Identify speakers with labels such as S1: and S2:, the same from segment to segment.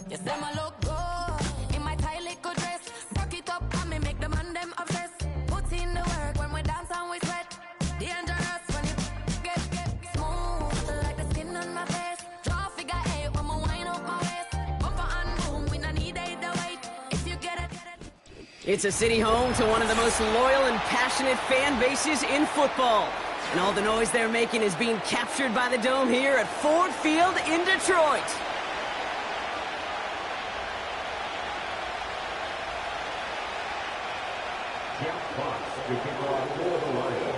S1: You say my look good in my tight little dress. Rock it up and me make the man them obsessed. Put in the work when we dance and we sweat. Dangerous when you get smooth like the skin on my face. Draw figure eight when we wind up my waist. Bumper and boom, we don't need either weight. If you get it.
S2: It's a city home to one of the most loyal and passionate fan bases in football. And all the noise they're making is being captured by the Dome here at Ford Field in Detroit.
S3: Jeff Fox to kick off for the Lions.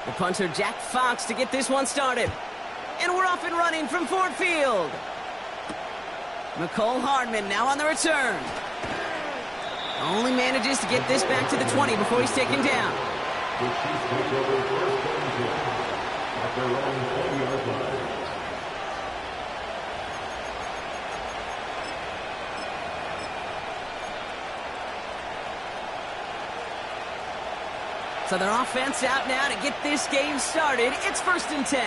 S2: The punter Jack Fox to get this one started. And we're off and running from Ford Field. McCole Hardman now on the return. Only manages to get this back to the 20 before he's taken down.
S3: The Chiefs take over first and 10 at their own 20-yard line.
S2: So their offense out now to get this game started. It's first and 10.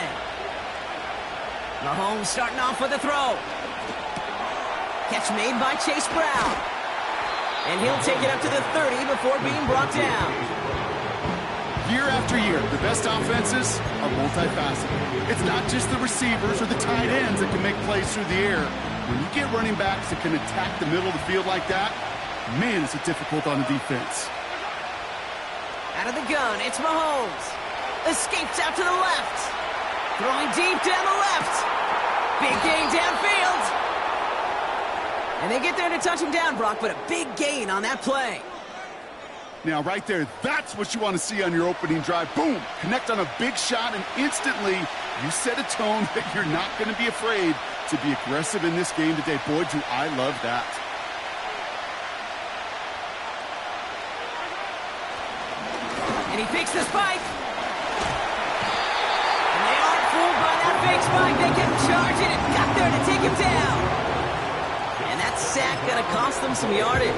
S2: Mahomes starting off with a throw. Catch made by Chase Brown. And he'll take it up to the 30 before being brought down.
S4: Year after year, the best offenses are multifaceted. It's not just the receivers or the tight ends that can make plays through the air. When you get running backs that can attack the middle of the field like that, man, is it difficult on the defense.
S2: Out of the gun, it's Mahomes. Escapes out to the left. Throwing deep down the left. Big gain downfield. And they get there to touch him down, Brock, but a big gain on that play.
S4: Now, right there, that's what you want to see on your opening drive. Boom! Connect on a big shot, and instantly you set a tone that you're not going to be afraid to be aggressive in this game today. Boy, do I love that.
S2: And he fakes the spike. And they aren't fooled by that fake spike. They can charge it and got there to take him down. And that sack gonna cost them some yardage.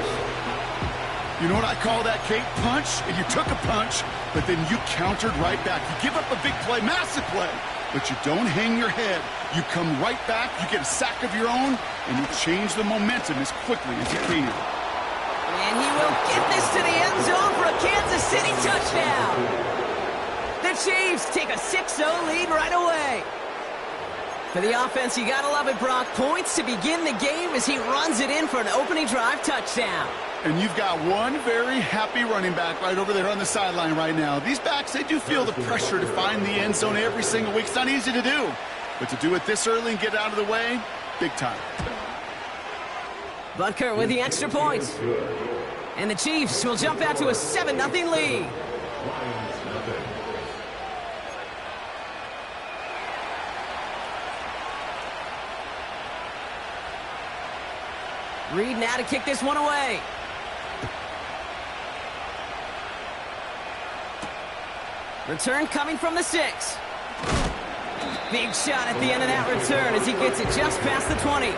S4: You know what I call that, Kate? Punch, and you took a punch, but then you countered right back. You give up a big play, massive play, but you don't hang your head. You come right back, you get a sack of your own, and you change the momentum as quickly as you can.
S2: And he will get this to the end zone for a Kansas City touchdown. The Chiefs take a 6-0 lead right away. For the offense, you gotta love it, Brock. Points to begin the game as he runs it in for an opening drive touchdown.
S4: And you've got one very happy running back right over there on the sideline right now. These backs, they do feel the pressure to find the end zone every single week. It's not easy to do. But to do it this early and get out of the way, big time.
S2: Butker with the extra point. And the Chiefs will jump out to a 7-0 lead. Reed now to kick this one away. Return coming from the 6. Big shot at the end of that return as he gets it just past the 20.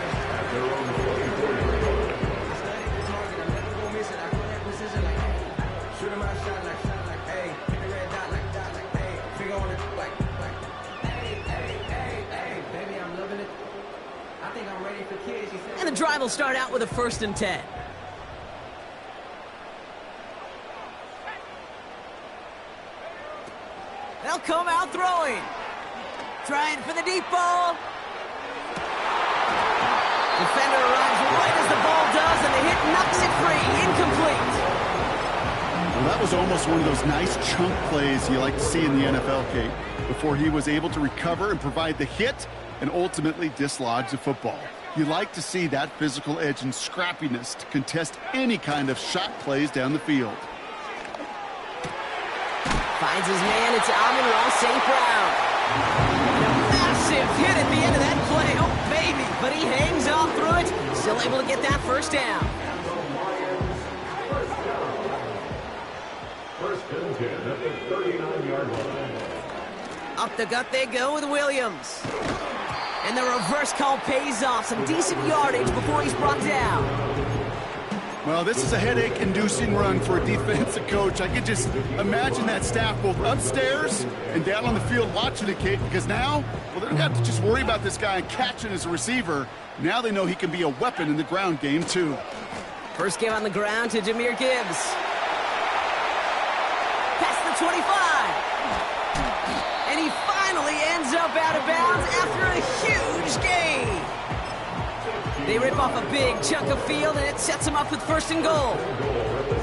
S2: And the drive will start out with a 1st and 10. They'll come out throwing. Trying for the deep ball. Defender arrives right as the ball does, and the hit knocks it free. Incomplete.
S4: Well, that was almost one of those nice chunk plays you like to see in the NFL, Kate, before he was able to recover and provide the hit and ultimately dislodge the football. You like to see that physical edge and scrappiness to contest any kind of shot plays down the field.
S2: Finds his man, it's Amon-Ra St. Brown. And a massive hit at the end of that play. Oh, baby. But he hangs on through it. Still able to get that first down.
S3: First and 10 at the 39-yard line.
S2: Up the gut they go with Williams. And the reverse call pays off. Some decent yardage before he's brought down.
S4: Well, this is a headache-inducing run for a defensive coach. I could just imagine that staff both upstairs and down on the field watching it, Kate, because now, well, they don't have to just worry about this guy catching as a receiver. Now they know he can be a weapon in the ground game, too.
S2: First game on the ground to Jahmyr Gibbs. Past the 25. And he finally ends up out of bounds after a huge gain. They rip off a big chunk of field, and it sets them up with 1st and goal.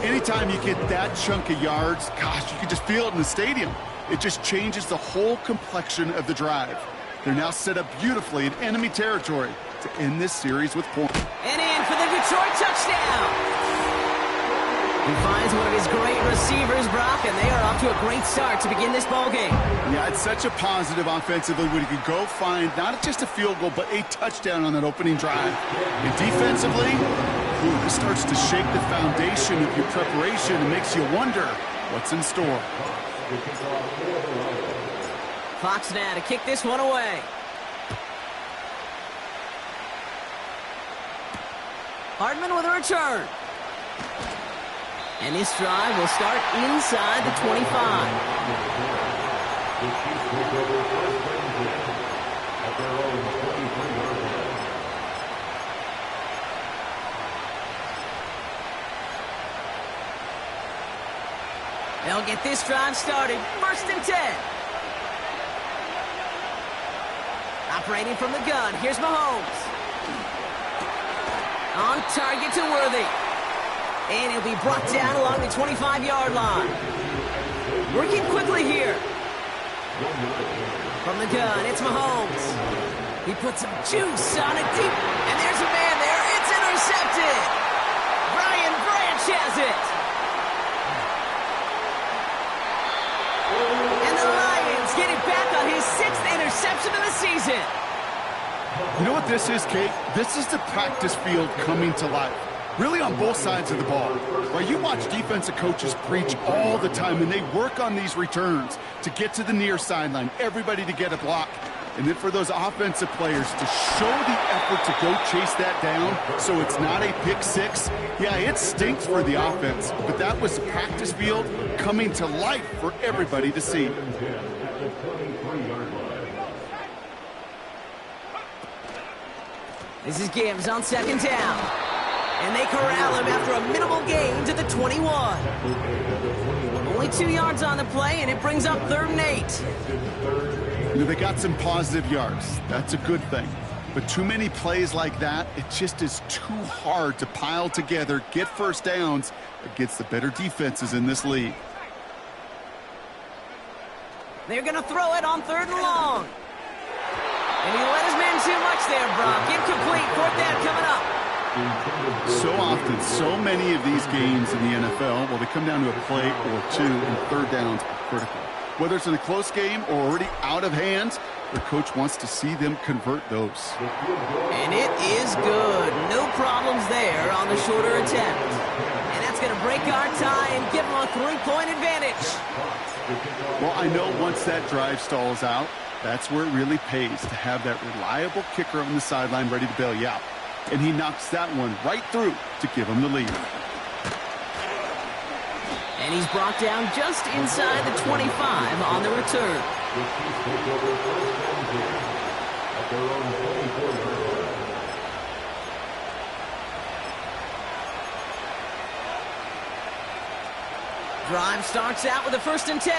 S4: Anytime you get that chunk of yards, gosh, you can just feel it in the stadium. It just changes the whole complexion of the drive. They're now set up beautifully in enemy territory to end this series with points.
S2: And in for the Detroit touchdown. He finds one of his great receivers, Brock, and they are off to a great start to begin this ballgame.
S4: Yeah, it's such a positive offensively when he could go find not just a field goal, but a touchdown on that opening drive. And defensively, this starts to shake the foundation of your preparation and makes you wonder what's in store.
S2: Fox now to kick this one away. Hardman with a return. And this drive will start inside the 25. They'll get this drive started. 1st and 10. Operating from the gun. Here's Mahomes. On target to Worthy. And he'll be brought down along the 25-yard line. Working quickly here. From the gun, it's Mahomes. He puts some juice on it deep. And there's a man there. It's intercepted. Brian Branch has it. And the Lions get it back on his 6th interception of the season.
S4: You know what this is, Kate? This is the practice field coming to life. Really on both sides of the ball. Well, you watch defensive coaches preach all the time, and they work on these returns to get to the near sideline, everybody to get a block. And then for those offensive players to show the effort to go chase that down so it's not a pick six. Yeah, it stinks for the offense, but that was the practice field coming to life for everybody to see.
S2: This is Gibbs on 2nd down. And they corral him after a minimal gain to the 21. Only 2 yards on the play, and it brings up 3rd and 8.
S4: You know, they got some positive yards. That's a good thing. But too many plays like that, it just is too hard to pile together, get 1st downs against the better defenses in this league.
S2: They're going to throw it on 3rd and long. And he let his man too much there, Brock. Incomplete. 4th down coming up.
S4: So often, so many of these games in the NFL, well, they come down to a play or two, and 3rd downs are critical. Whether it's in a close game or already out of hand, their coach wants to see them convert those.
S2: And it is good. No problems there on the shorter attempt. And that's going to break our tie and give them a 3-point advantage.
S4: Well, I know once that drive stalls out, that's where it really pays to have that reliable kicker on the sideline ready to bail you out. And he knocks that one right through to give him the lead.
S2: And he's brought down just inside the 25 on the return. Drive starts out with a 1st and 10.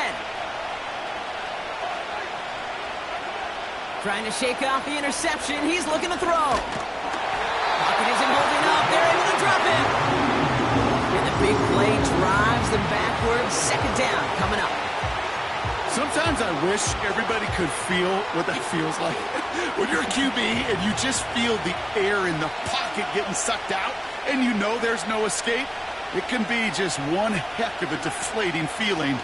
S2: Trying to shake off the interception. He's looking to throw. Pocket isn't holding up. They're able to drop it. And the big play drives them backwards. 2nd down coming up.
S4: Sometimes I wish everybody could feel what that feels like. When you're a QB and you just feel the air in the pocket getting sucked out and you know there's no escape, it can be just one heck of a deflating feeling.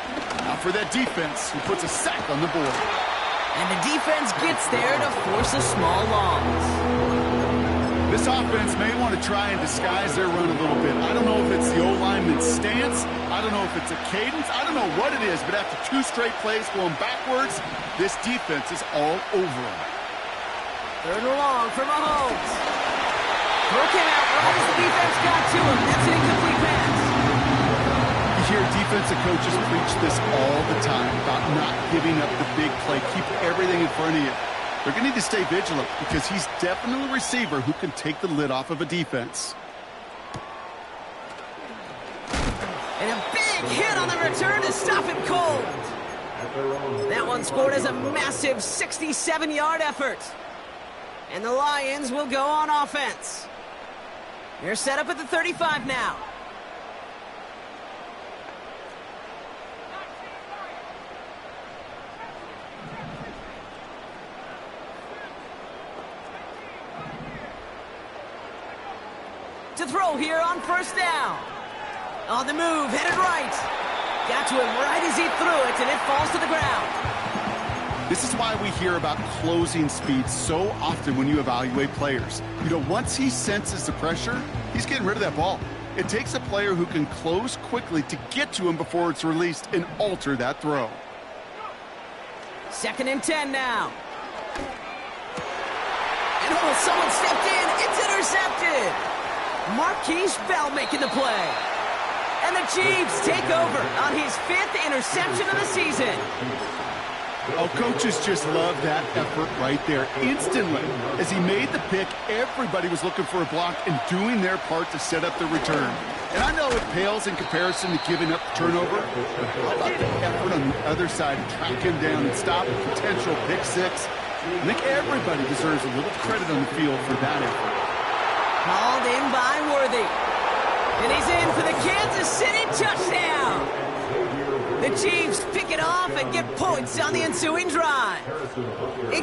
S4: Now for that defense who puts a sack on the board.
S2: And the defense gets there to force a small loss.
S4: This offense may want to try and disguise their run a little bit. I don't know if it's the O-lineman's stance. I don't know if it's a cadence. I don't know what it is, but after 2 straight plays going backwards, this defense is all over them.
S2: 3rd and long for Mahomes. Throw came out right as the defense got to him. That's an incomplete pass.
S4: You hear defensive coaches preach this all the time about not giving up the big play. Keep everything in front of you. They're going to need to stay vigilant because he's definitely a receiver who can take the lid off of a defense.
S2: And a big hit on the return to stop him cold. That one scored as a massive 67-yard effort. And the Lions will go on offense. They're set up at the 35 now. To throw here on first down. On the move, headed right. Got to him right as he threw it, and it falls to the ground.
S4: This is why we hear about closing speed so often when you evaluate players. You know, once he senses the pressure, he's getting rid of that ball. It takes a player who can close quickly to get to him before it's released and alter that throw.
S2: 2nd and 10 now. And oh, someone stepped in. It's intercepted. Marquise Bell making the play. And the Chiefs take over on his 5th interception of the season.
S4: Oh, coaches just love that effort right there. Instantly, as he made the pick, everybody was looking for a block and doing their part to set up the return. And I know it pales in comparison to giving up the turnover, but how about the effort on the other side to track him down and stop a potential pick six? I think everybody deserves a little credit on the field for that effort.
S2: Called in by Worthy. And he's in for the Kansas City touchdown. The Chiefs pick it off and get points on the ensuing drive.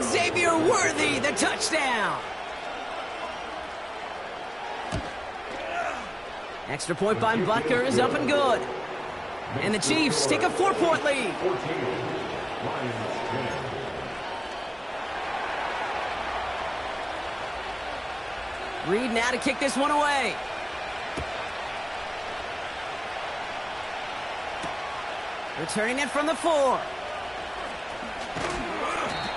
S2: Xavier Worthy, the touchdown. Extra point by Butker is up and good. And the Chiefs take a 4-point lead. Reed now to kick this one away. Returning it from the 4.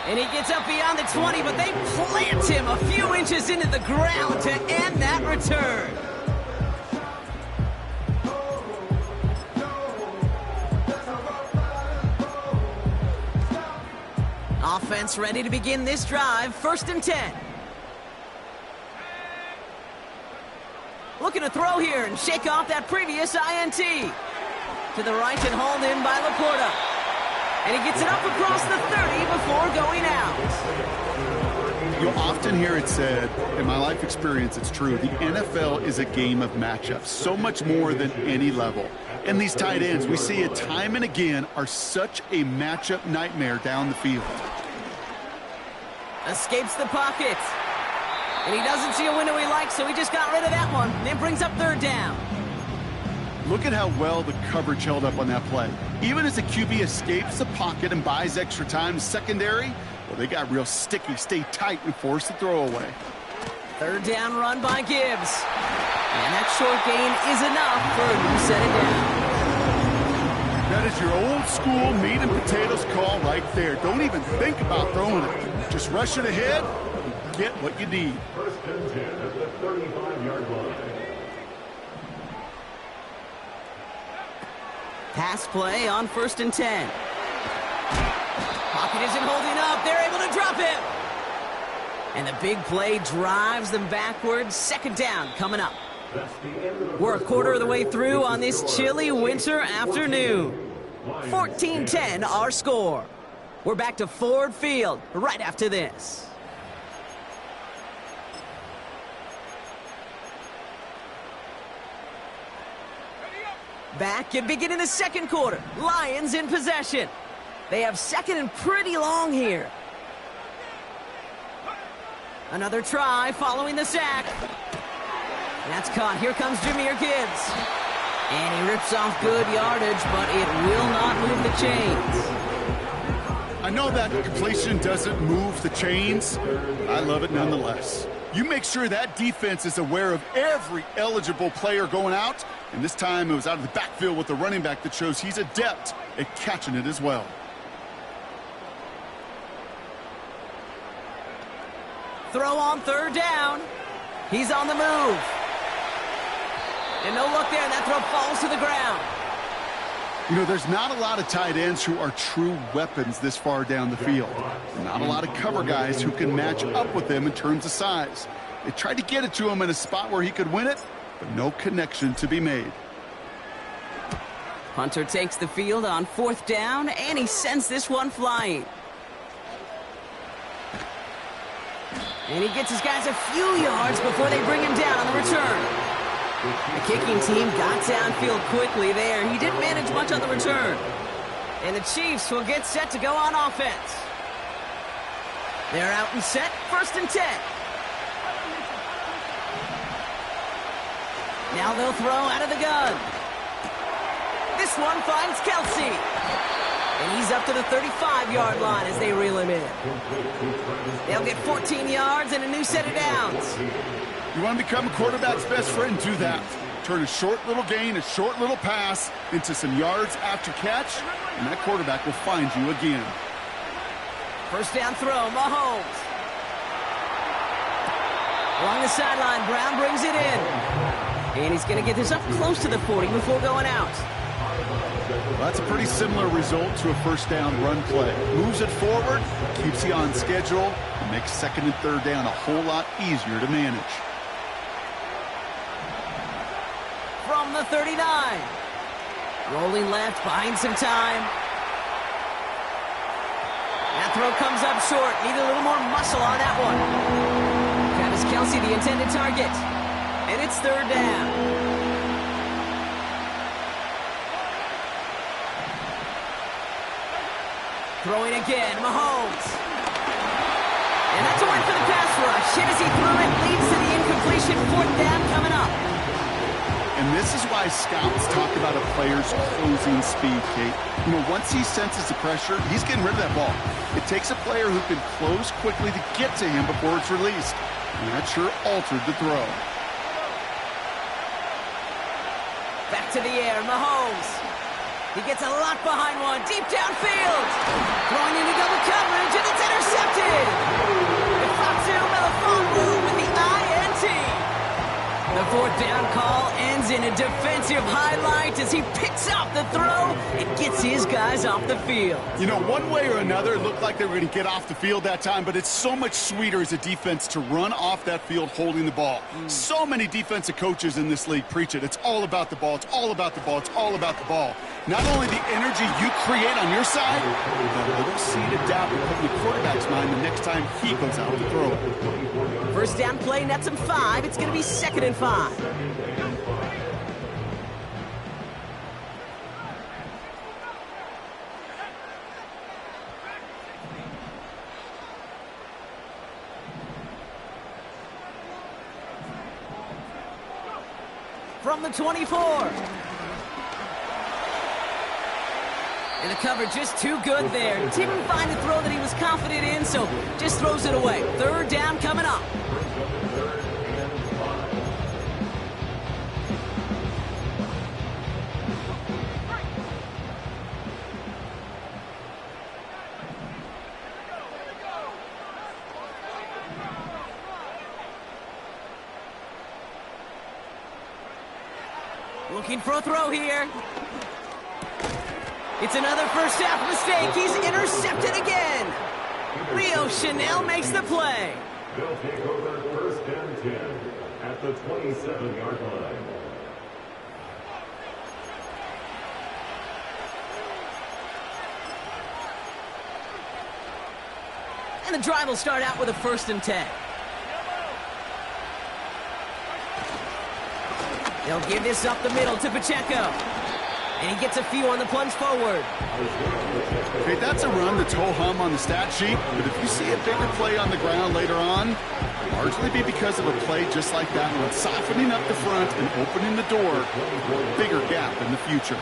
S2: And he gets up beyond the 20, but they plant him a few inches into the ground to end that return. Offense ready to begin this drive. 1st and 10. Looking to throw here and shake off that previous INT. To the right and hauled in by Laporta. And he gets it up across the 30 before going out.
S4: You'll often hear it said, in my life experience, it's true, the NFL is a game of matchups, so much more than any level. And these tight ends, we see it time and again, are such a matchup nightmare down the field.
S2: Escapes the pocket. And he doesn't see a window he likes, so he just got rid of that one. And it brings up 3rd down.
S4: Look at how well the coverage held up on that play. Even as the QB escapes the pocket and buys extra time secondary, well, they got real sticky, stay tight, and force the throw away.
S2: 3rd down run by Gibbs. And that short gain is enough for him to set it down.
S4: That is your old school meat and potatoes call right there. Don't even think about throwing it. Just rush it ahead and get what you need.
S3: 1st and 10 at the 35-yard line.
S2: Pass play on 1st and 10. Pocket isn't holding up. They're able to drop him. And the big play drives them backwards. 2nd down coming up. We're a quarter of the way through on this chilly winter afternoon. 14-10 our score. We're back to Ford Field right after this. Back and beginning the 2nd quarter. Lions in possession. They have 2nd and pretty long here. Another try following the sack. That's caught. Here comes Jahmyr Gibbs. And he rips off good yardage, but it will not move the chains.
S4: I know that completion doesn't move the chains. I love it nonetheless. You make sure that defense is aware of every eligible player going out. And this time it was out of the backfield with the running back that shows he's adept at catching it as well.
S2: Throw on 3rd down. He's on the move. And no look there, and that throw falls to the ground.
S4: You know, there's not a lot of tight ends who are true weapons this far down the field. Not a lot of cover guys who can match up with them in terms of size. They tried to get it to him in a spot where he could win it, but no connection to be made.
S2: Punter takes the field on 4th down, and he sends this one flying. And he gets his guys a few yards before they bring him down on the return. The kicking team got downfield quickly there. He didn't manage much on the return. And the Chiefs will get set to go on offense. They're out and set, 1st and 10. Now they'll throw out of the gun. This one finds Kelsey. And he's up to the 35-yard line as they reel him in. They'll get 14 yards and a new set of downs.
S4: You want to become a quarterback's best friend, do that. Turn a short little gain, a short little pass into some yards after catch, and that quarterback will find you again.
S2: 1st down throw, Mahomes. Along the sideline, Brown brings it in. And he's going to get this up close to the 40 before going out.
S4: Well, that's a pretty similar result to a 1st down run play. Moves it forward, keeps you on schedule, and makes 2nd and 3rd down a whole lot easier to manage.
S2: From the 39. Rolling left, buying some time. That throw comes up short. Need a little more muscle on that one. Travis Kelce, the intended target. And it's 3rd down. Throwing again, Mahomes. And that's a win for the pass rush. Hit as he threw it, leads to the incompletion. 4th down coming up.
S4: And this is why scouts talk about a player's closing speed, Kate. You know, once he senses the pressure, he's getting rid of that ball. It takes a player who can close quickly to get to him before it's released. And that sure altered the throw.
S2: Back to the air, Mahomes. He gets a lot behind one, deep downfield. Throwing into double coverage, and it's intercepted. Ifeatu Melifonwu with the INT. The 4th down call ends in a defensive highlight as he picks up the throw and gets his guys off the field.
S4: You know, one way or another, it looked like they were going to get off the field that time, but it's so much sweeter as a defense to run off that field holding the ball. So many defensive coaches in this league preach it. It's all about the ball. It's all about the ball. It's all about the ball. Not only the energy you create on your side, but a little seed of doubt you put in the quarterback's mind the next time he goes out to throw it.
S2: 1st down play, nets him 5. It's going to be 2nd and 5. From the 24. And the coverage just too good there. Didn't find the throw that he was confident in, so just throws it away. 3rd down coming up. Looking for a throw here. It's another 1st half mistake. He's intercepted again. Rio Chanel makes the play.
S3: They'll take over 1st and 10 at the 27-yard line.
S2: And the drive will start out with a 1st and 10. They'll give this up the middle to Pacheco. And he gets a few on the plunge forward.
S4: Okay, that's a run that's ho-hum on the stat sheet, but if you see a bigger play on the ground later on, largely be because of a play just like that one, softening up the front and opening the door for a bigger gap in the future.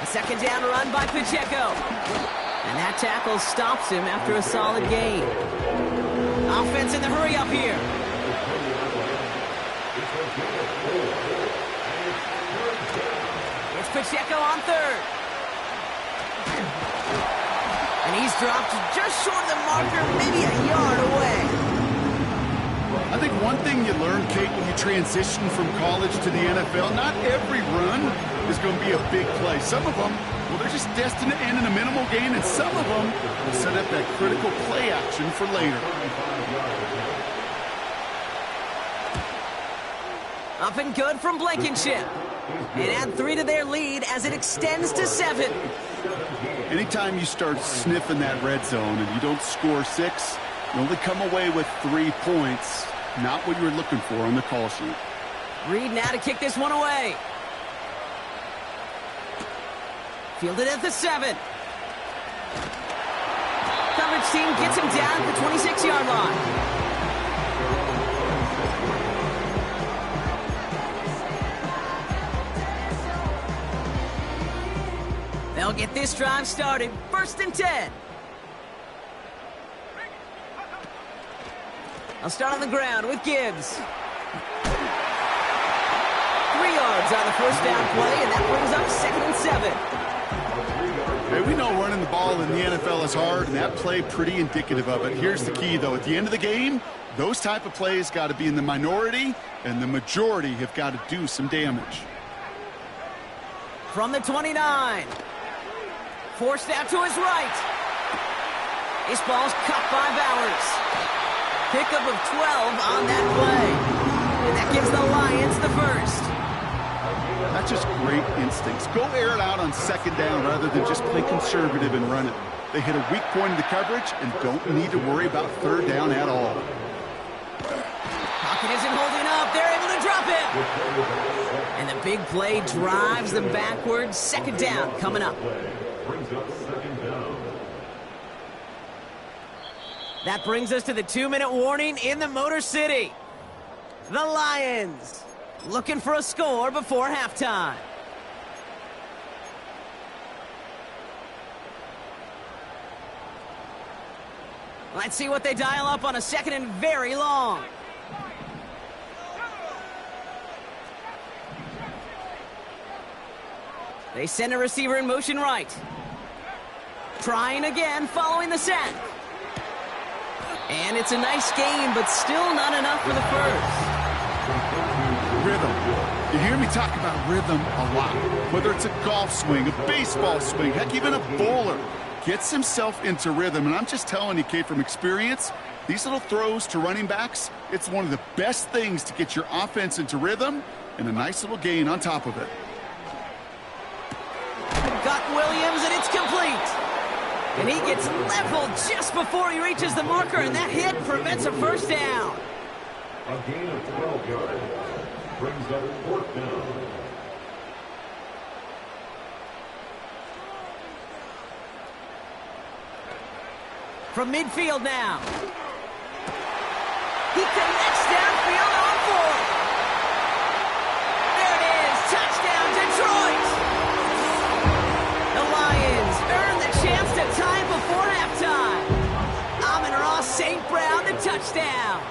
S2: A 2nd down run by Pacheco. And that tackle stops him after a solid gain. Offense in the hurry up here. It's Pacheco on 3rd. And he's dropped just short of the marker, maybe a yard away.
S4: I think one thing you learn, Kate, when you transition from college to the NFL, not every run is going to be a big play. Some of them, well, they're just destined to end in a minimal gain, and some of them will set up that critical play action for later.
S2: Up and good from Blankenship. And add 3 to their lead as it extends to 7.
S4: Anytime you start sniffing that red zone and you don't score 6, you only come away with 3 points. Not what you were looking for on the call sheet.
S2: Reed now to kick this one away. Fielded at the 7. Coverage team gets him down at the 26-yard line. They'll get this drive started. 1st and 10. I'll start on the ground with Gibbs. 3 yards on the first down play, and that brings up 2nd and 7.
S4: Hey, we know running the ball in the NFL is hard, and that play pretty indicative of it. Here's the key, though. At the end of the game, those type of plays got to be in the minority, and the majority have got to do some damage.
S2: From the 29. Forced out to his right. This ball's cut by Bowers. Pickup of 12 on that play. And that gives the Lions the first.
S4: That's just great instincts. Go air it out on 2nd down rather than just play conservative and run it. They hit a weak point in the coverage and don't need to worry about 3rd down at all.
S2: Pocket isn't holding up. They're able to drop it. And the big play drives them backwards. 2nd down coming up. That brings us to the 2-minute warning in the Motor City. The Lions looking for a score before halftime. Let's see what they dial up on a 2nd and very long. They send a receiver in motion right. Trying again following the sack. And it's a nice game, but still not enough for the first.
S4: Rhythm. You hear me talk about rhythm a lot. Whether it's a golf swing, a baseball swing, heck, even a bowler gets himself into rhythm. And I'm just telling you, Kate, from experience, these little throws to running backs, it's one of the best things to get your offense into rhythm and a nice little gain on top of it.
S2: Got Williams, and it's complete. And he gets leveled just before he reaches the marker, and that hit prevents a first down.
S3: A gain of 12 yards brings up 4th down.
S2: From midfield now. He connects downfield on 4th. There it is. Touchdown, Detroit. The Lions earn the chance to tie before halftime. Amon-Ra St. Brown, the touchdown.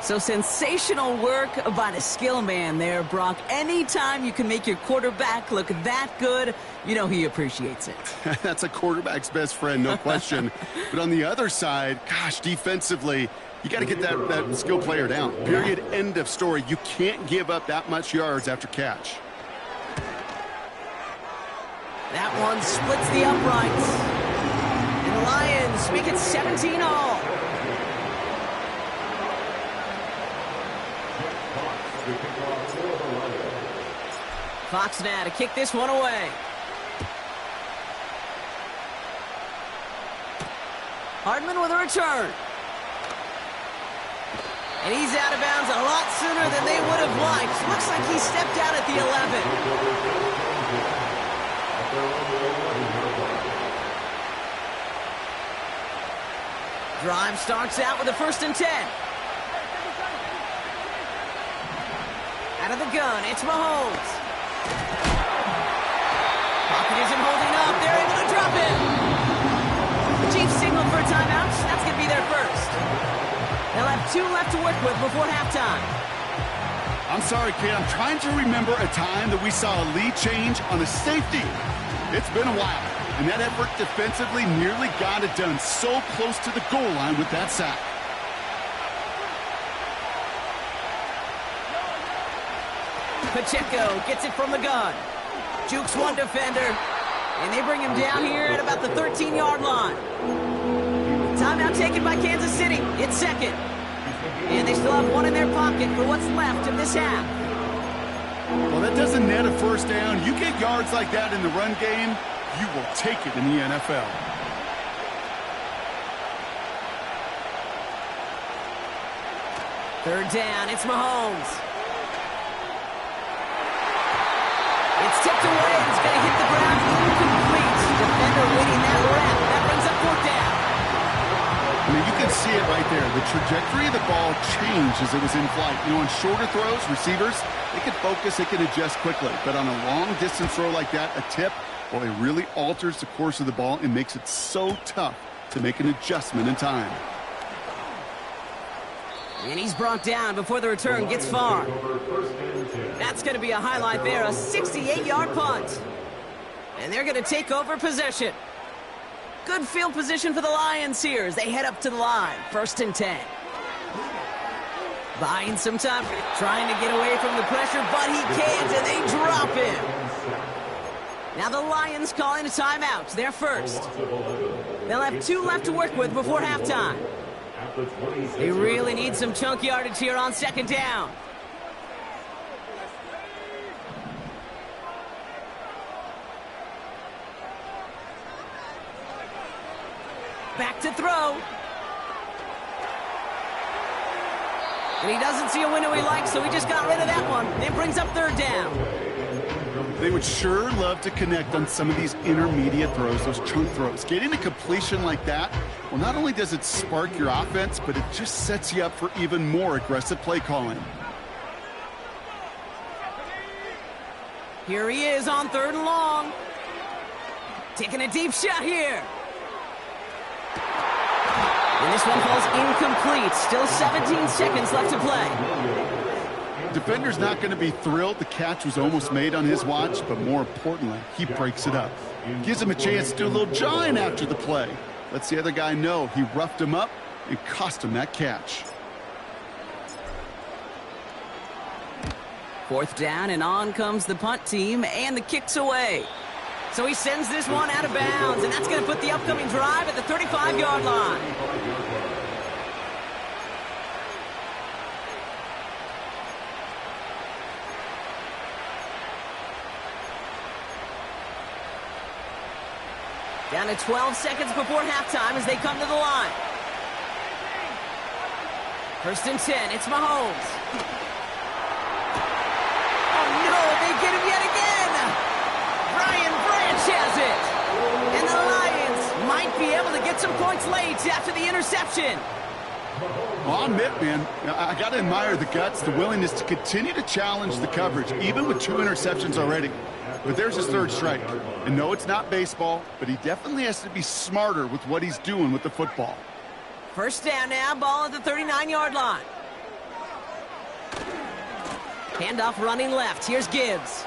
S2: So sensational work by the skill man there, Brock. Anytime you can make your quarterback look that good, you know he appreciates it.
S4: That's a quarterback's best friend, no question. But on the other side, gosh, defensively, you got to get that skill player down. Period, end of story. You can't give up that much yards after catch.
S2: That one splits the uprights. And the Lions make it 17-all. Fox now to kick this one away. Hardman with a return. And he's out of bounds a lot sooner than they would have liked. Looks like he stepped out at the 11. Drive starts out with a 1st and 10. Out of the gun, it's Mahomes. Pocket isn't holding up. They're able to drop it. The Chiefs signal for a timeout. That's going to be their first. They'll have 2 left to work with before halftime.
S4: I'm sorry, kid. I'm trying to remember a time that we saw a lead change on a safety. It's been a while. And that effort defensively nearly got it done. So close to the goal line with that sack.
S2: Pacheco gets it from the gun. Jukes one defender. And they bring him down here at about the 13-yard line. Timeout taken by Kansas City. It's second. And they still have one in their pocket for what's left of this half.
S4: Well, that doesn't net a first down. You get yards like that in the run game, you will take it in the NFL.
S2: Third down, it's Mahomes. It's tipped away, and it's going to hit the ground incomplete. Defender waiting that rep. That brings up fourth down.
S4: I mean, you can see it right there. The trajectory of the ball changed as it was in flight. You know, on shorter throws, receivers, they can focus, they can adjust quickly. But on a long-distance throw like that, a tip, well, it really alters the course of the ball and makes it so tough to make an adjustment in time.
S2: And he's brought down before the return gets far. That's going to be a highlight there, a 68-yard punt. And they're going to take over possession. Good field position for the Lions here as they head up to the line. 1st and 10. Buying some time, trying to get away from the pressure, but he can't, and they drop him. Now the Lions calling a timeout. They're first. They'll have 2 left to work with before halftime. They really need some chunk yardage here on 2nd down. Back to throw. And he doesn't see a window he likes, so he just got rid of that one. It brings up 3rd down.
S4: They would sure love to connect on some of these intermediate throws, those chunk throws. Getting a completion like that, well, not only does it spark your offense, but it just sets you up for even more aggressive play calling.
S2: Here he is on 3rd and long. Taking a deep shot here. And this one falls incomplete. Still 17 seconds left to play.
S4: Defender's not going to be thrilled the catch was almost made on his watch, but more importantly, he breaks it up. Gives him a chance to do a little jawing after the play. Lets the other guy know he roughed him up and cost him that catch.
S2: 4th down, and on comes the punt team, and the kick's away. So he sends this one out of bounds, and that's going to put the upcoming drive at the 35-yard line. Down to 12 seconds before halftime as they come to the line. 1st and 10, it's Mahomes. Oh no, they get him yet again! Brian Branch has it! And the Lions might be able to get some points late after the interception.
S4: Well, I'll admit, man, I got to admire the guts, the willingness to continue to challenge the coverage, even with 2 interceptions already. But there's his 3rd strike. And no, it's not baseball, but he definitely has to be smarter with what he's doing with the football.
S2: 1st down now, ball at the 39-yard line. Handoff running left. Here's Gibbs.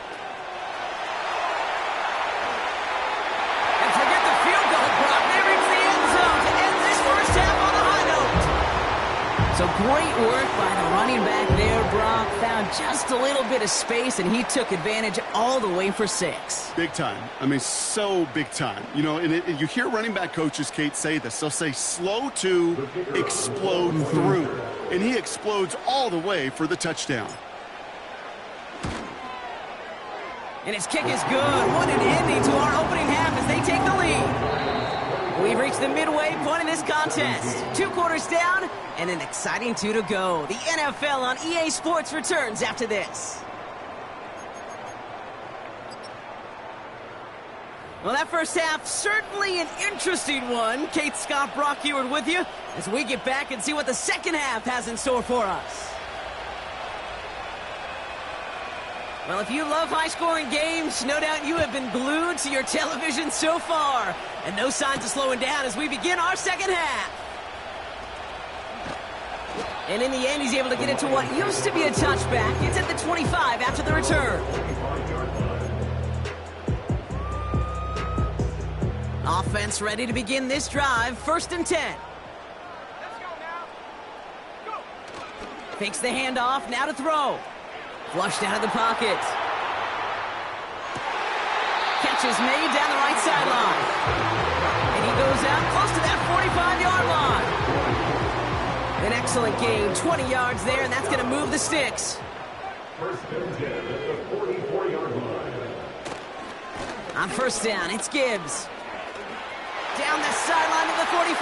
S2: And forget the field goal, Brock. They reach the end zone to end this first half on a high note. So great work by the running back there, Brock. Found just a little bit of space, and he took advantage all the way for 6.
S4: Big time. I mean, so big time. You know, and you hear running back coaches, Kate, say this. They'll say slow to explode through. And he explodes all the way for the touchdown.
S2: And his kick is good. What an ending to our opening half as they take the lead. We've reached the midway point of this contest. 2 quarters down and an exciting 2 to go. The NFL on EA Sports returns after this. Well, that first half, certainly an interesting one. Kate Scott, Brock Huard with you as we get back and see what the second half has in store for us. Well, if you love high-scoring games, no doubt you have been glued to your television so far. And no signs of slowing down as we begin our second half. And in the end, he's able to get it to what used to be a touchback. It's at the 25 after the return. Offense ready to begin this drive. 1st and 10. Fakes the handoff. Now to throw. Flushed out of the pocket. Catch is made down the right sideline. And he goes out close to that 45-yard line. An excellent gain. 20 yards there, and that's going to move the sticks.
S3: 1st and 10 at the 44-yard line.
S2: On 1st down, it's Gibbs. Down the sideline to the 45.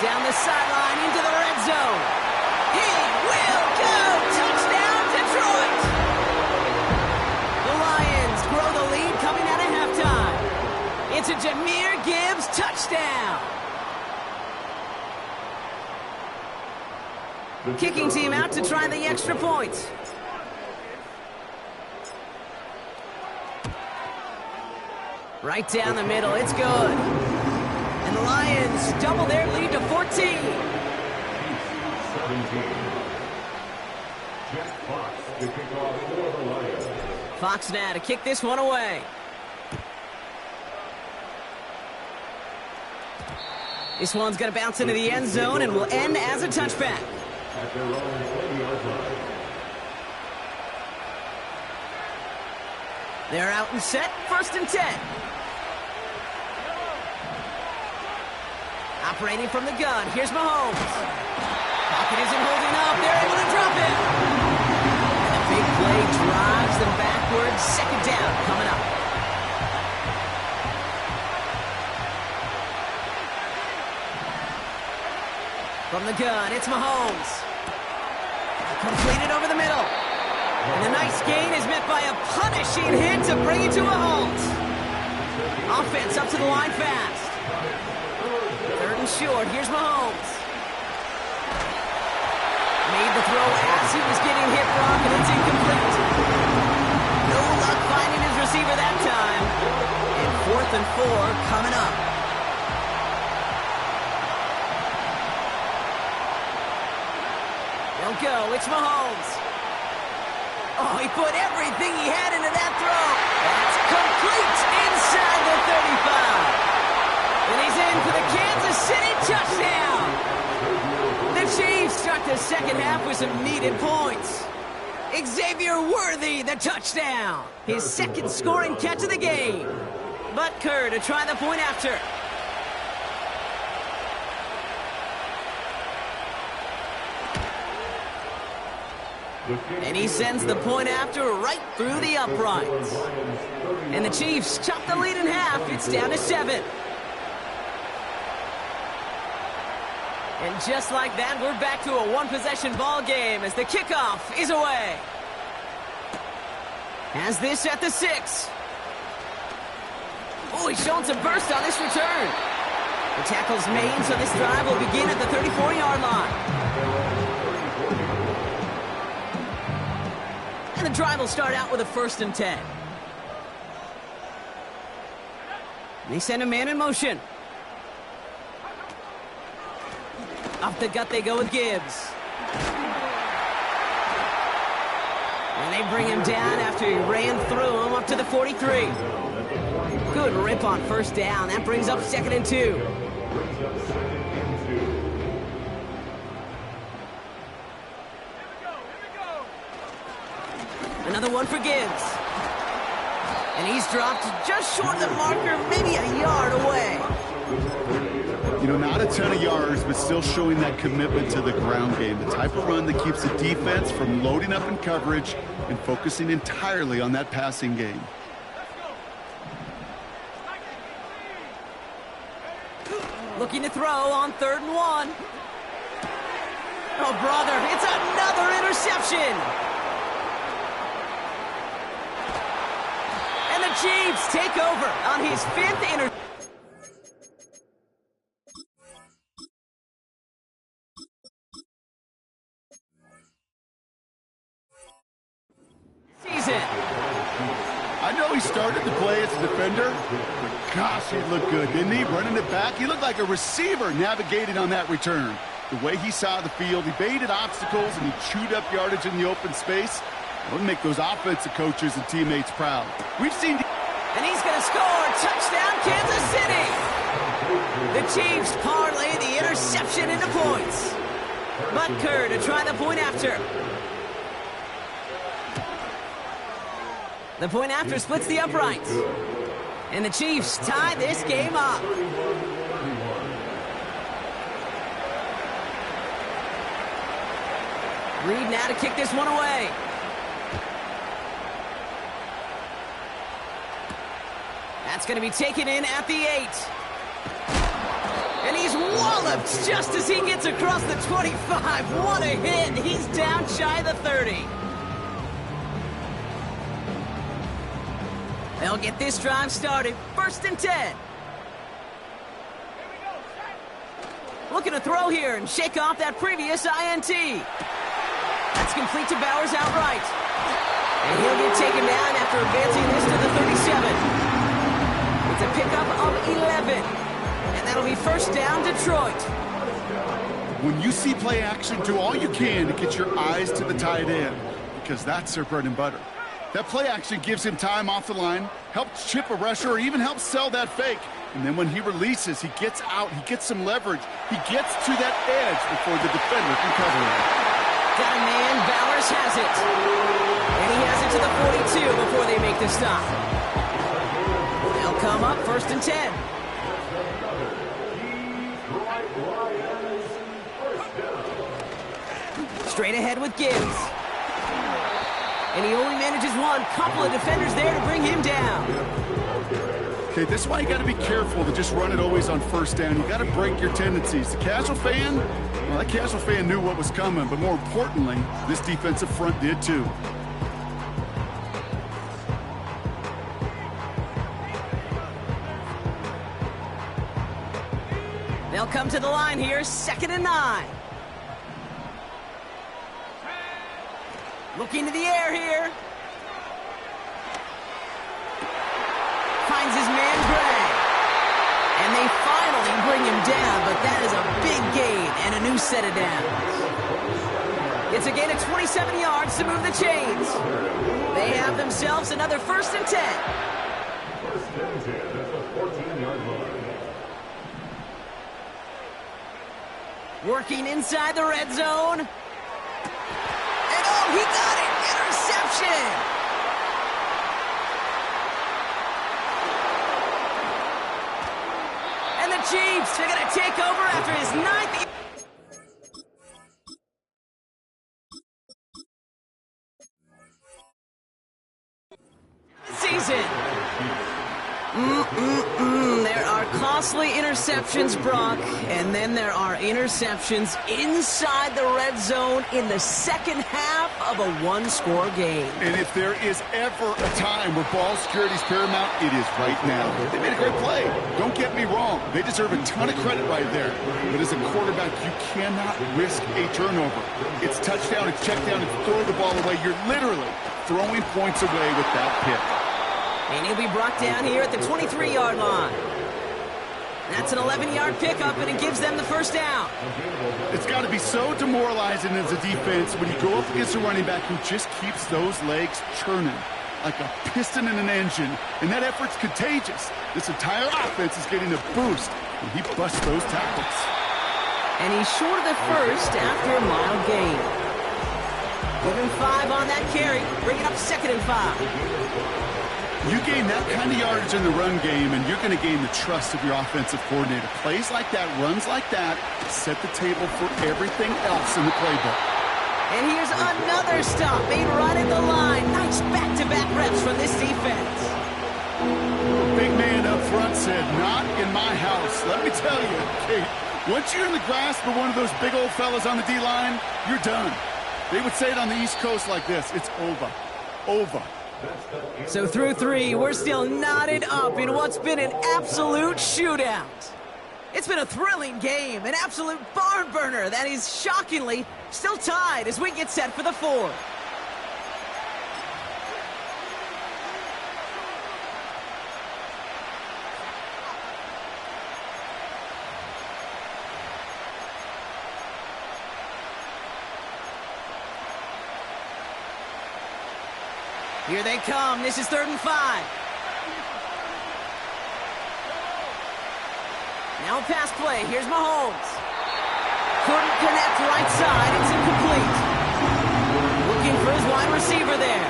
S2: Down the sideline into the red zone. He will go! Touchdown, Detroit! The Lions grow the lead coming out of halftime. It's a Jahmyr Gibbs touchdown. Kicking team out to try the extra point. Right down the middle, it's good. And the Lions double their lead to 14.
S3: 17. Jeff Fox to kick off for the Lions.
S2: Fox now to kick this one away. This one's going to bounce into the end zone and will end as a touchback.
S3: At their own 20-yard line.
S2: They're out and set. 1st and 10. Operating from the gun. Here's Mahomes. Pocket isn't holding up. They're able to drop it. And a big play drives them backwards. 2nd down coming up. From the gun, it's Mahomes. Completed over the middle. And the nice gain is met by a punishing hit to bring it to a halt. Offense up to the line fast. 3rd and short. Here's Mahomes. Made the throw as he was getting hit, Brock, and it's incomplete. No luck finding his receiver that time. And 4th and 4 coming up. They'll go. It's Mahomes. Oh, he put everything he had into that throw. That's complete inside the 35. And he's in for the Kansas City touchdown. The Chiefs start the 2nd half with some needed points. Xavier Worthy, the touchdown. His 2nd scoring catch of the game. But Kerr to try the point after. And he sends the point after right through the uprights. And the Chiefs chop the lead in half. It's down to 7. And just like that, we're back to a 1-possession ball game as the kickoff is away. Has this at the 6. Oh, he's showing some burst on this return. The tackle's made, so this drive will begin at the 34-yard line. And the drive will start out with a 1st and 10. And they send a man in motion. Off the gut they go with Gibbs. And they bring him down after he ran through him up to the 43. Good rip on 1st down. That brings up 2nd and 2. Another one for Gibbs. And he's dropped just short of the marker, maybe a yard away.
S4: You know, not a ton of yards, but still showing that commitment to the ground game. The type of run that keeps the defense from loading up in coverage and focusing entirely on that passing game.
S2: Looking to throw on 3rd and 1. Oh, brother, it's another interception. And the Chiefs take over on his 5th interception.
S4: I know he started to play as a defender, but gosh, he looked good, didn't he? Running it back, he looked like a receiver navigating on that return. The way he saw the field, he baited obstacles and he chewed up yardage in the open space. It would make those offensive coaches and teammates proud. We've seen
S2: And he's going to score. Touchdown, Kansas City. The Chiefs parlay the interception into points. Butker to try the point after. The point after splits the uprights. And the Chiefs tie this game up. Reed now to kick this one away. That's going to be taken in at the 8. And he's walloped just as he gets across the 25. What a hit. He's down shy of the 30. They'll get this drive started. 1st and 10. Looking to throw here and shake off that previous INT. That's complete to Bowers outright. And he'll get taken down after advancing this to the 37. It's a pickup of 11. And that'll be 1st down, Detroit.
S4: When you see play action, do all you can to get your eyes to the tight end, because that's their bread and butter. That play action gives him time off the line, helps chip a rusher, or even helps sell that fake. And then when he releases, he gets out, he gets some leverage. He gets to that edge before the defender can cover him.
S2: Got a man, Bowers has it. And he has it to the 42 before they make the stop. They'll come up 1st and 10. Straight ahead with Gibbs. And he only manages one. Couple of defenders there to bring him down.
S4: Okay, this is why you got to be careful to just run it always on 1st down. You got to break your tendencies. The casual fan, well, that casual fan knew what was coming, but more importantly, this defensive front did too.
S2: They'll come to the line here, 2nd and 9. Looking to the air here. Finds his man, Gray. And they finally bring him down, but that is a big gain and a new set of downs. It's a gain of 27 yards to move the chains. They have themselves another 1st and 10.
S3: 1st and 10 at the 14-yard line.
S2: Working inside the red zone. And oh, he got it! Interception! And the Chiefs are going to take over after his 9th season. There are costly interceptions, Brock, and then there are interceptions inside the red zone in the second half of a one-score game.
S4: And if there is ever a time where ball security is paramount, it is right now. They made a great play. Don't get me wrong. They deserve a ton of credit right there. But as a quarterback, you cannot risk a turnover. It's touchdown, it's check down, it's throw the ball away. You're literally throwing points away with that pick.
S2: And he'll be brought down here at the 23-yard line. That's an 11-yard pickup, and it gives them the 1st down.
S4: It's got to be so demoralizing as a defense when you go up against a running back who just keeps those legs churning like a piston in an engine, and that effort's contagious. This entire offense is getting a boost, and he busts those tackles.
S2: And he's short of the 1st after a mild gain. Give him 5 on that carry, bring it up 2nd and 5.
S4: You gain that kind of yardage in the run game, and you're going to gain the trust of your offensive coordinator. Plays like that, runs like that, set the table for everything else in the playbook.
S2: And here's another stop made right at the line. Nice back-to-back reps from this defense.
S4: Big man up front said, "Not in my house." Let me tell you, Kate, once you're in the grasp of one of those big old fellas on the D-line, you're done. They would say it on the East Coast like this: it's over. Over.
S2: So through 3, we're still knotted up in what's been an absolute shootout. It's been a thrilling game, an absolute barn burner that is shockingly still tied as we get set for the 4th. Here they come. This is 3rd and 5. Now a pass play. Here's Mahomes. Couldn't connect right side. It's incomplete. Looking for his wide receiver there.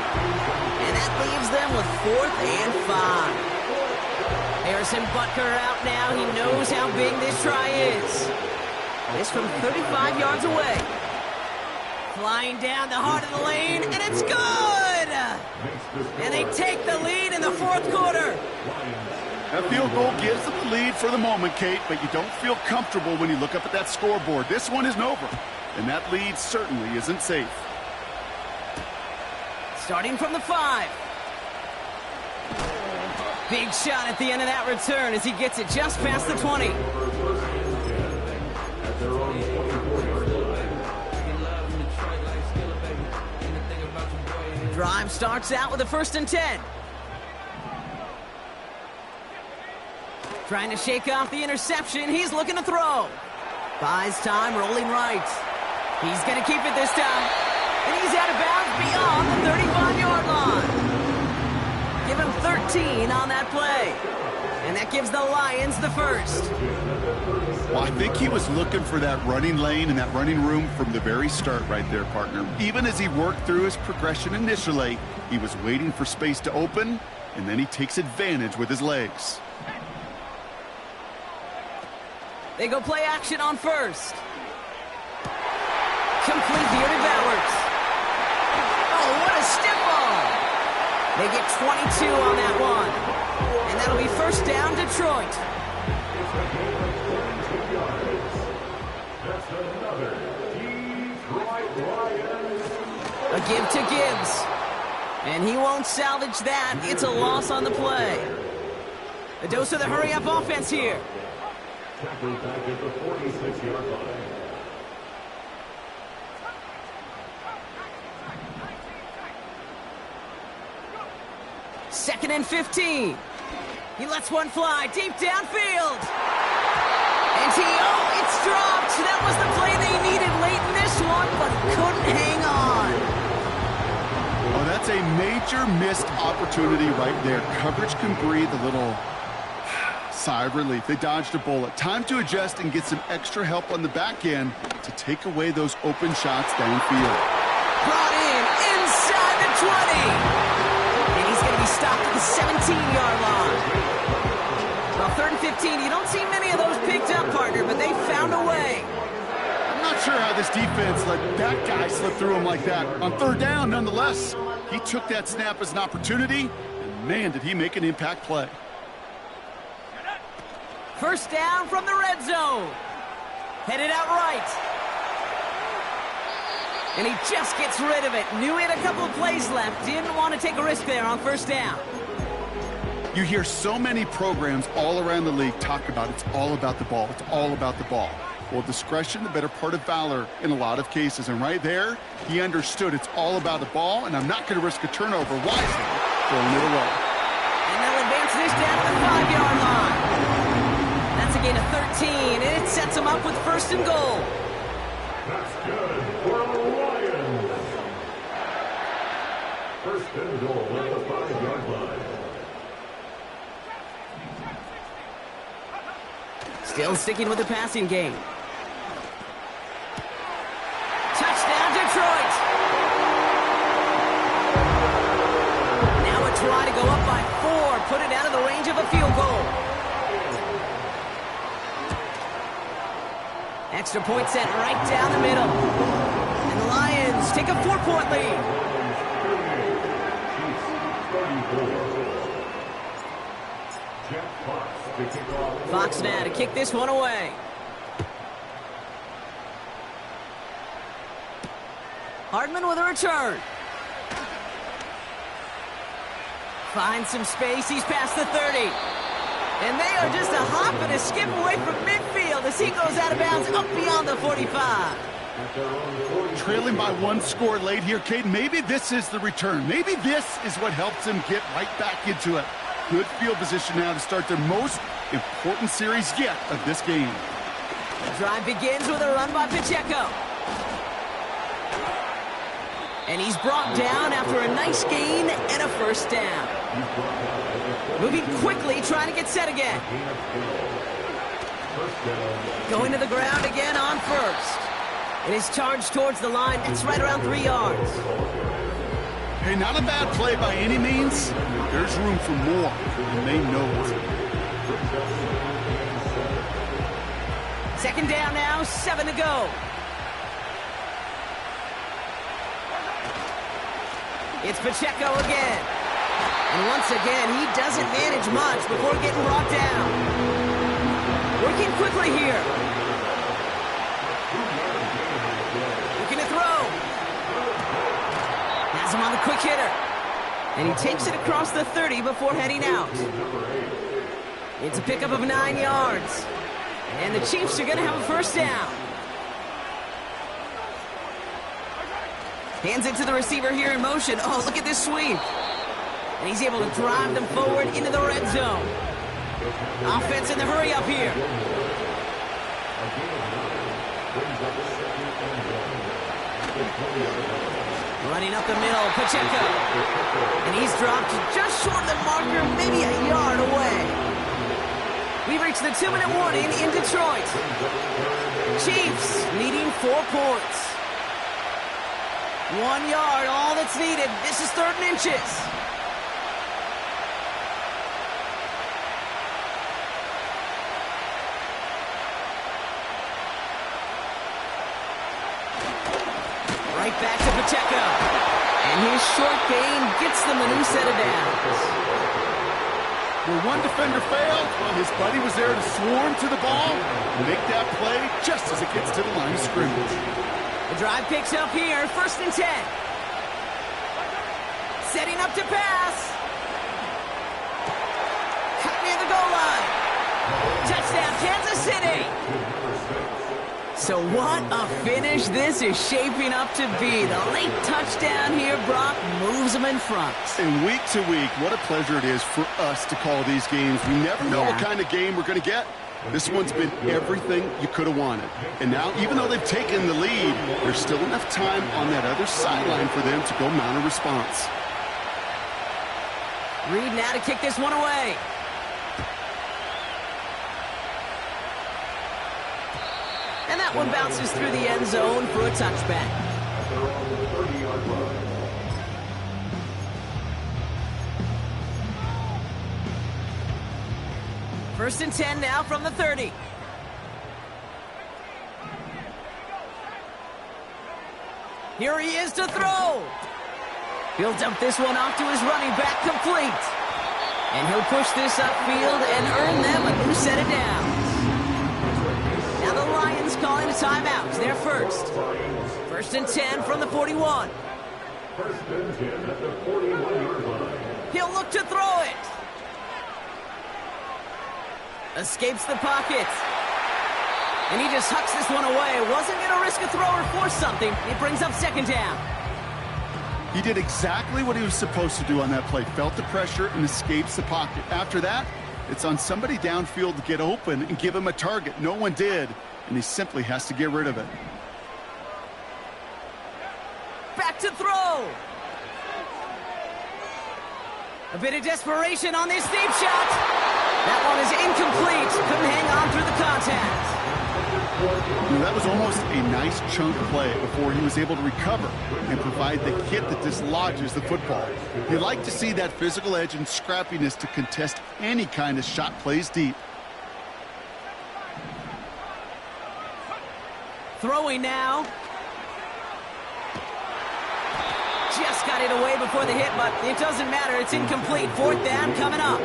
S2: And that leaves them with 4th and 5. Harrison Butker out now. He knows how big this try is. This from 35 yards away. Flying down the heart of the lane, and it's good! And they take the lead in the 4th quarter.
S4: That field goal gives them the lead for the moment, Kate, but you don't feel comfortable when you look up at that scoreboard. This one isn't over, and that lead certainly isn't safe.
S2: Starting from the 5. Big shot at the end of that return as he gets it just past the 20. Drive starts out with a 1st and 10. Trying to shake off the interception. He's looking to throw. Buys time, rolling right. He's going to keep it this time. And he's out of bounds beyond the 35-yard line. Give him 13 on that play. And that gives the Lions the 1st.
S4: Well, I think he was looking for that running lane and that running room from the very start right there, partner. Even as he worked through his progression initially, he was waiting for space to open, and then he takes advantage with his legs.
S2: They go play action on 1st. Complete here to Bowers. Oh, what a stiff ball. They get 22 on that one. And that'll be 1st down, Detroit. A give to Gibbs. And he won't salvage that. It's a loss on the play. A dose of the hurry-up offense here.
S3: Tackled back at the 46-yard line.
S2: Second and 15. He lets one fly deep downfield. And it's dropped. That was the play they needed late in this one, but couldn't hang on.
S4: Oh, that's a major missed opportunity right there. Coverage can breathe a little sigh of relief. They dodged a bullet. Time to adjust and get some extra help on the back end to take away those open shots downfield.
S2: Brought in inside the 20. And he's going to be stopped at the 17-yard line. Well, 3rd and 15, you don't see many of those picked up, partner, but they found a way.
S4: I'm not sure how this defense let that guy slip through him like that. On 3rd down, nonetheless, he took that snap as an opportunity, and man, did he make an impact play.
S2: 1st down from the red zone. Headed out right. And he just gets rid of it. Knew he had a couple of plays left. Didn't want to take a risk there on 1st down.
S4: You hear so many programs all around the league talk about it's all about the ball. It's all about the ball. Well, discretion, the better part of valor in a lot of cases. And right there, he understood it's all about the ball, and I'm not going to risk a turnover wisely, throwing it away.
S2: And they'll advance this down to the 5-yard line. That's a gain of 13, and it sets them up with 1st and goal.
S3: That's good for the Lions. 1st and goal at the 5-yard line.
S2: Still sticking with the passing game. Touchdown, Detroit! Now a try to go up by 4, put it out of the range of a field goal. Extra point set right down the middle. And the Lions take a 4-point lead. Fox now to kick this one away. Hardman with a return. Finds some space. He's past the 30. And they are just a hop and a skip away from midfield as he goes out of bounds up beyond the 45.
S4: Trailing by 1 score late here, Caden. Maybe this is the return. Maybe this is what helps them get right back into it. Good field position now to start their most important series yet of this game.
S2: The drive begins with a run by Pacheco. And he's brought down after a nice gain and a 1st down. Moving quickly, trying to get set again. Going to the ground again on first. It is charged towards the line. It's right around 3 yards.
S4: Hey, not a bad play by any means. There's room for more, and they know it.
S2: Second down now, 7 to go. It's Pacheco again. And once again, he doesn't manage much before getting brought down. Working quickly here. Looking to throw. Has him on the quick hitter. And he takes it across the 30 before heading out. It's a pickup of 9 yards. And the Chiefs are going to have a first down. Hands it to the receiver here in motion. Oh, look at this sweep. And he's able to drive them forward into the red zone. Offense in the hurry up here. Running up the middle, Pacheco. And he's dropped just short of the marker, maybe a yard away. We've reached the 2-minute warning in Detroit. Chiefs leading 4 points. 1 yard, all that's needed. This is 3rd and inches. Right back to Pacheco. And his short gain gets them a new set of downs.
S4: Where one defender failed, his buddy was there to swarm to the ball and make that play just as it gets to the line of scrimmage.
S2: The drive picks up here, 1st and 10. Setting up to pass. Cut near the goal line. Touchdown, Kansas City. So what a finish this is shaping up to be. The late touchdown here, Brock, moves them in front.
S4: And week to week, what a pleasure it is for us to call these games. We never know what kind of game we're going to get. This one's been everything you could have wanted. And now, even though they've taken the lead, there's still enough time on that other sideline for them to go mount a response.
S2: Reed now to kick this one away. And that one bounces through the end zone for a touchback. First and 10 now from the 30. Here he is to throw. He'll dump this one off to his running back, complete. And he'll push this upfield and earn them a new set of downs. Now the Lions calling a timeout. They're first. First and 10 from the 41.
S3: First and 10 at the 41-yard line.
S2: He'll look to throw it. Escapes the pocket. And he just hucks this one away. Wasn't going to risk a throw or force something. It brings up 2nd down.
S4: He did exactly what he was supposed to do on that play. Felt the pressure and escapes the pocket. After that, it's on somebody downfield to get open and give him a target. No one did, and he simply has to get rid of it.
S2: Back to throw. A bit of desperation on this deep shot. That one is incomplete. Couldn't hang on through the contact.
S4: That was almost a nice chunk play before he was able to recover and provide the hit that dislodges the football. You like to see that physical edge and scrappiness to contest any kind of shot plays deep.
S2: Throwing now. Just got it away before the hit, but it doesn't matter. It's incomplete. 4th down coming up.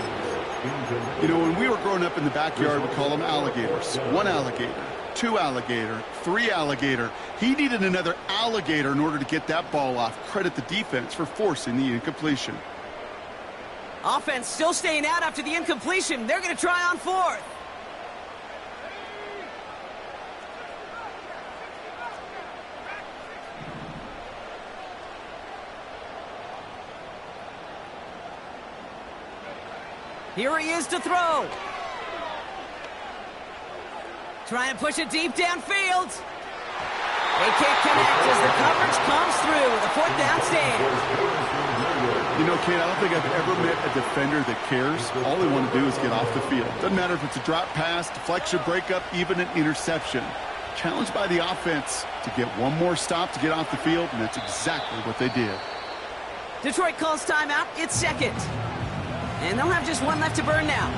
S4: You know, when we were growing up in the backyard, we call them alligators. 1 alligator, 2 alligator, 3 alligator. He needed another alligator in order to get that ball off. Credit the defense for forcing the incompletion.
S2: Offense still staying out after the incompletion. They're going to try on 4th. Here he is to throw. Try and push it deep downfield. They can't connect as the coverage comes through with a 4th down stand.
S4: You know, Kate, I don't think I've ever met a defender that cares. All they want to do is get off the field. Doesn't matter if it's a drop pass, deflection, breakup, even an interception. Challenged by the offense to get one more stop to get off the field, and that's exactly what they did.
S2: Detroit calls timeout. It's second. And they'll have just one left to burn now.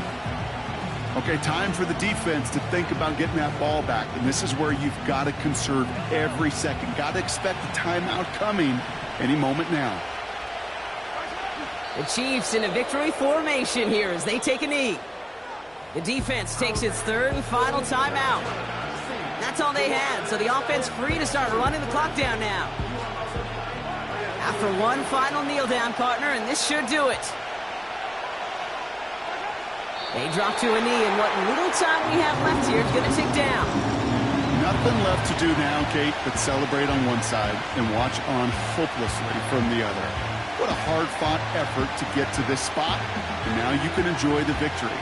S4: Okay, time for the defense to think about getting that ball back. And this is where you've got to conserve every second. Got to expect the timeout coming any moment now.
S2: The Chiefs in a victory formation here as they take a knee. The defense takes its third and final timeout. That's all they had, so the offense free to start running the clock down now. After one final kneel down, partner, and this should do it. They drop to a knee, and what little time we have left here is going to tick down.
S4: Nothing left to do now, Kate, but celebrate on one side and watch on hopelessly from the other. What a hard-fought effort to get to this spot, and now you can enjoy the victory.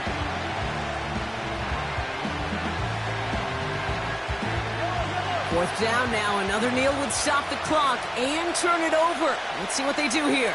S2: Fourth down now. Another kneel would stop the clock and turn it over. Let's see what they do here.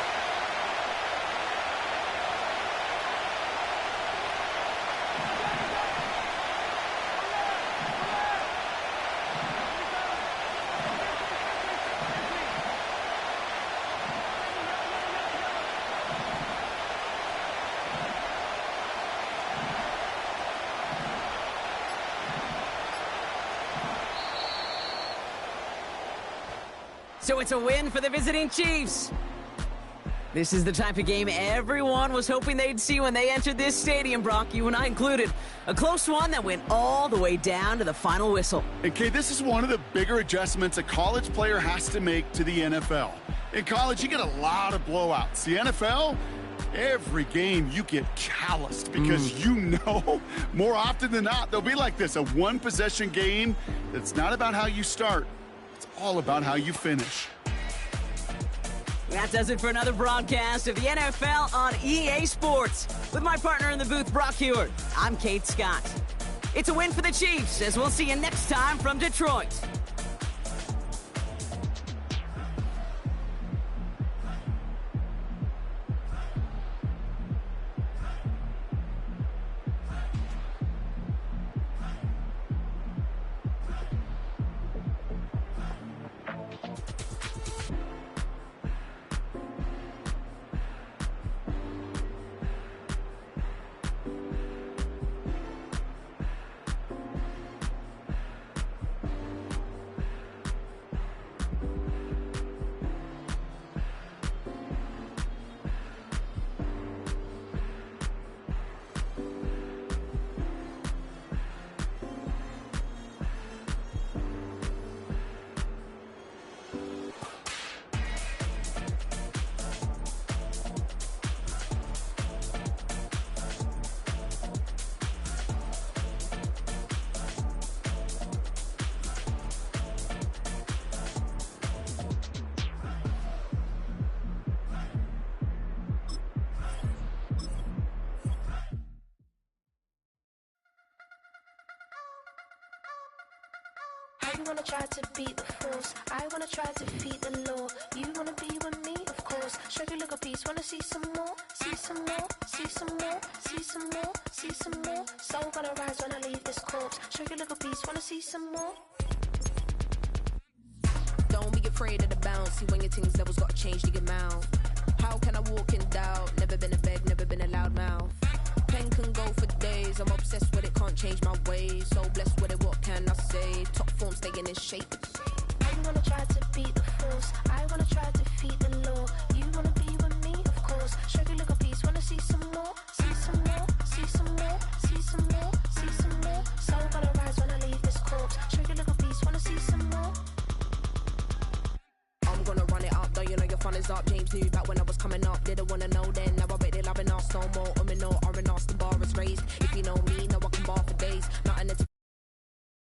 S2: So it's a win for the visiting Chiefs. This is the type of game everyone was hoping they'd see when they entered this stadium, Brock, you and I included. A close one that went all the way down to the final whistle.
S4: And Kate, this is one of the bigger adjustments a college player has to make to the NFL. In college, you get a lot of blowouts. The NFL, every game you get calloused because you know more often than not they'll be like this, a one-possession game that's not about how you start. It's all about how you finish.
S2: That does it for another broadcast of the NFL on EA Sports. With my partner in the booth, Brock Huard, I'm Kate Scott. It's a win for the Chiefs, as we'll see you next time from Detroit.
S5: You wanna try to beat the force, I wanna try to defeat the law. You wanna be with me, of course. Show you look a piece, wanna see some more, see some more, see some more, see some more, see some more. Soul gonna rise when I leave this corpse. Show you look a piece, wanna see some more.
S6: Don't be afraid of the bounce. See when your things levels gotta change to get out. How can I walk in doubt? Never been a beg, never been a loud mouth. Pen can go for days. I'm obsessed with it, can't change my ways. So blessed with it, what can I say? Top form staying in shape.
S5: You wanna try to beat the force, I wanna try to defeat the law. You wanna be with me, of course. Show you look a piece, wanna see some more, see some more, see some more, see some more, see some more. Soul gonna rise when I leave this corpse. Show you look a piece, wanna see some more.
S6: I'm gonna run it up, though you know your fun is up. James knew back when I was coming up, didn't wanna know then. Now I bet they're loving us no more. No, R and us, the bar is raised. If you know me, no